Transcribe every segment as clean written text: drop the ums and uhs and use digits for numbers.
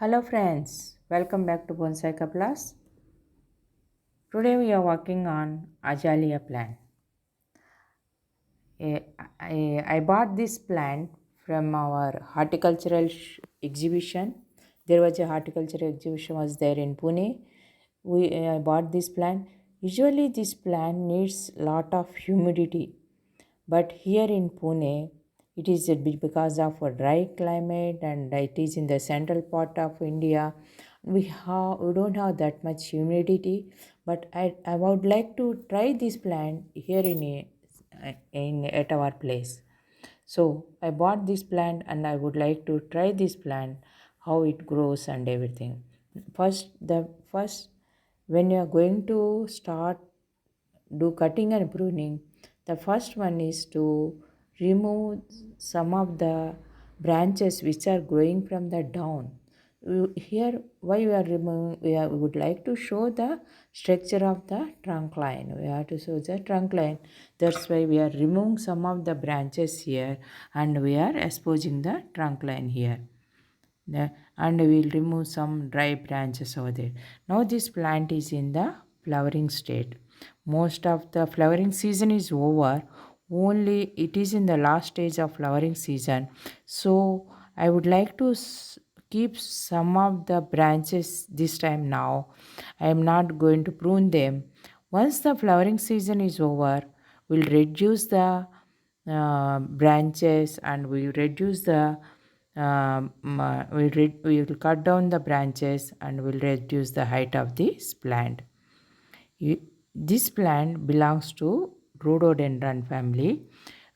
Hello friends, welcome back to Bonsai Class. Today we are working on Azalea plant. I bought this plant from our horticultural exhibition. There was a horticultural exhibition was there in Pune. I bought this plant. Usually this plant needs lot of humidity, but here in Pune it is because of a dry climate and it is in the central part of India. We don't have that much humidity, but I would like to try this plant here in at our place. So I bought this plant and I would like to try this plant, how it grows and everything. First when you are going to start do cutting and pruning, the first one is to remove some of the branches which are growing from the down. Here, why we are removing, we would like to show the structure of the trunk line. We have to show the trunk line. That's why we are removing some of the branches here and we are exposing the trunk line here. And we will remove some dry branches over there. Now this plant is in the flowering state. Most of the flowering season is over. Only it is in the last stage of flowering season. So I would like to keep some of the branches this time now. I am not going to prune them. Once the flowering season is over, we'll reduce the branches and we'll reduce the we will cut down the branches and will reduce the height of this plant. This plant belongs to rhododendron family.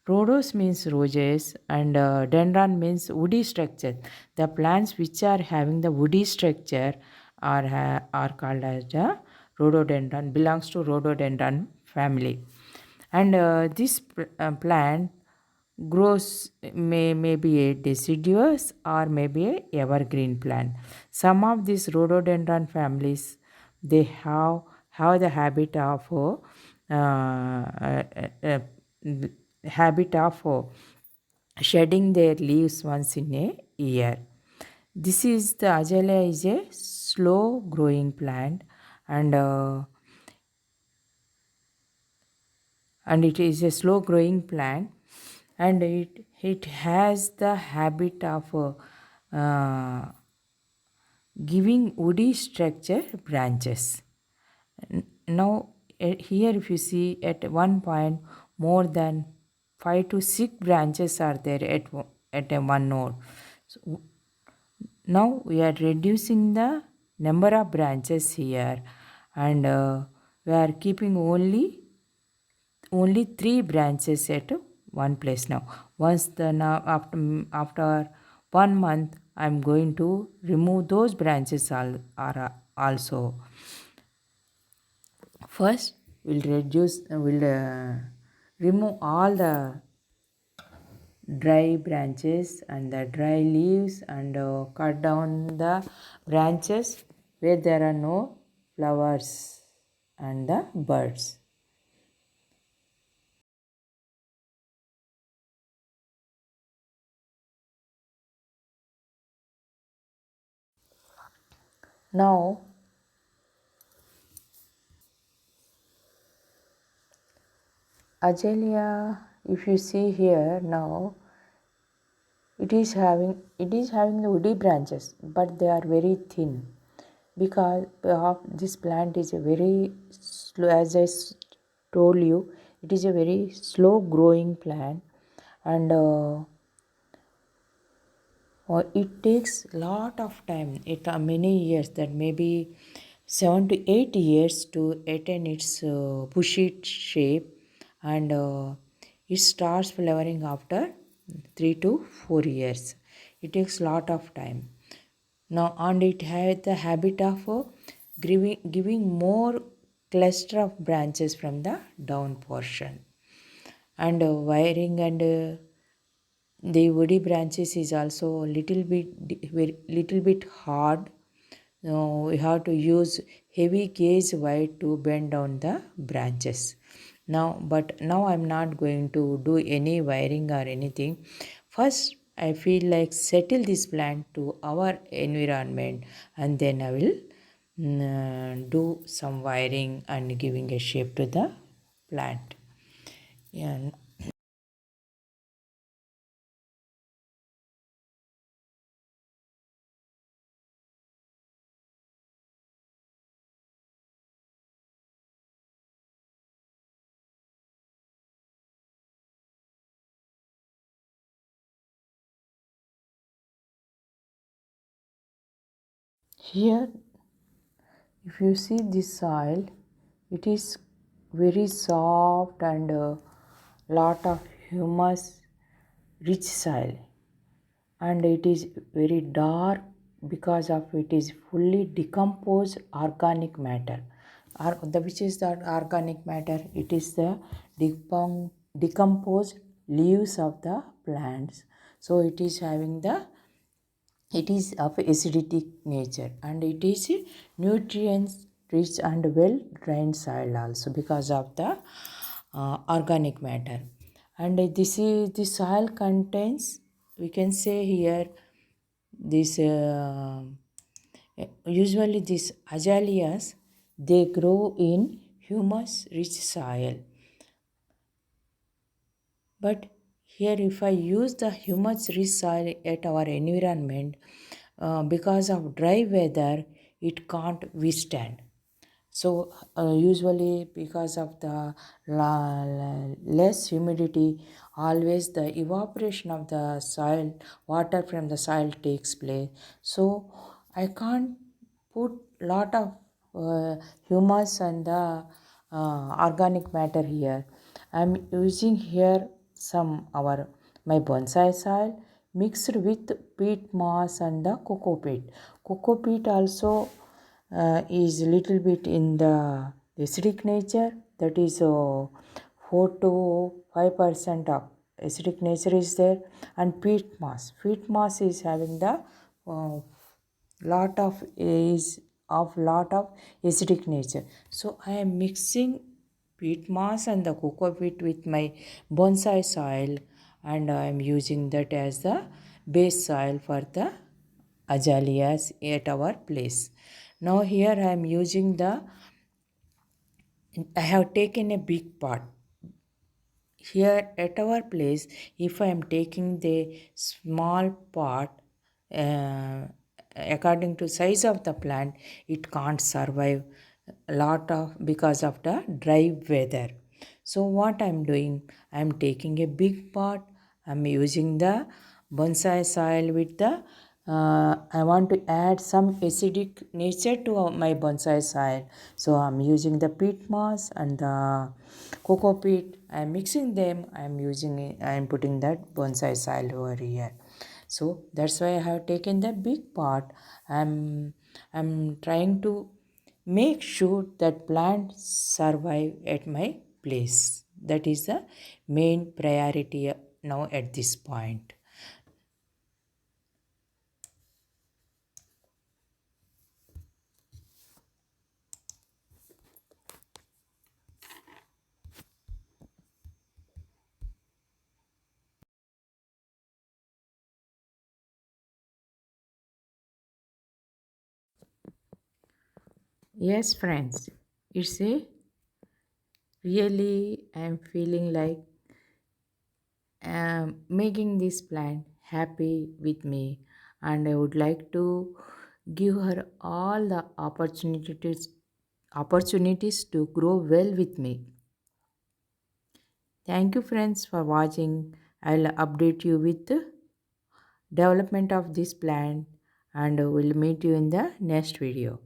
Rhodos means roses and dendron means woody structure. The plants which are having the woody structure are called as the rhododendron, belongs to rhododendron family. And this plant grows may be a deciduous or maybe a evergreen plant. Some of these rhododendron families they have the uh, habit of shedding their leaves once in a year. This is the Azalea is a slow growing plant and it is a slow growing plant and it has the habit of giving woody structure branches. Now here if you see at one point more than 5 to 6 branches are there at a one node. So now we are reducing the number of branches here and we are keeping only 3 branches at one place now. Once the now after 1 month I'm going to remove those branches also. First we'll remove all the dry branches and the dry leaves and cut down the branches where there are no flowers and the birds. Now Azalea, if you see here now, it is having the woody branches, but they are very thin because this plant is a very slow. As I told you, it is a very slow growing plant, and it takes lot of time. It many years, that maybe 7 to 8 years to attain its bushy shape, and it starts flowering after 3 to 4 years. It takes lot of time. Now, and it has the habit of giving more cluster of branches from the down portion, and wiring and the woody branches is also little bit hard. We have to use heavy gauge wire to bend down the branches. Now I'm not going to do any wiring or anything. First I feel like settle this plant to our environment, and then I will do some wiring and giving a shape to the plant. And here, if you see this soil, it is very soft and lot of humus rich soil, and it is very dark because of it is fully decomposed organic matter. Which is that organic matter? It is the decomposed leaves of the plants. So it is having the, it is of acidic nature, and it is nutrients rich and well drained soil also because of the organic matter. And this soil contains, we can say here, this usually these azaleas, they grow in humus rich soil. But here, if I use the humus rich soil at our environment, because of dry weather, it can't withstand. So, usually because of the less humidity, always the evaporation of the soil, water from the soil takes place. So, I can't put lot of humus and the organic matter here. I'm using here some our my bonsai soil mixed with peat moss and the cocopeat. Cocopeat also is little bit in the acidic nature, that is 4 to 5% of acidic nature is there. And peat moss is having the uh, lot of acidic nature. So I am mixing peat moss and the cocopeat with my bonsai soil, and I am using that as the base soil for the azaleas at our place. Now here I am using the, I have taken a big pot. Here at our place, if I am taking the small pot, uh, according to size of the plant, it can't survive a lot of because of the dry weather. So what I'm doing, I'm taking a big pot, I'm using the bonsai soil with the I want to add some acidic nature to my bonsai soil. So I'm using the peat moss and the cocoa peat. I'm mixing them. I'm using it. I'm putting that bonsai soil over here. So that's why I have taken the big pot. I'm trying to make sure that plants survive at my place. That is the main priority now at this point. Yes, friends, it's a really, I'm feeling like making this plant happy with me, and I would like to give her all the opportunities to grow well with me. Thank you, friends, for watching. I'll update you with the development of this plant, and will meet you in the next video.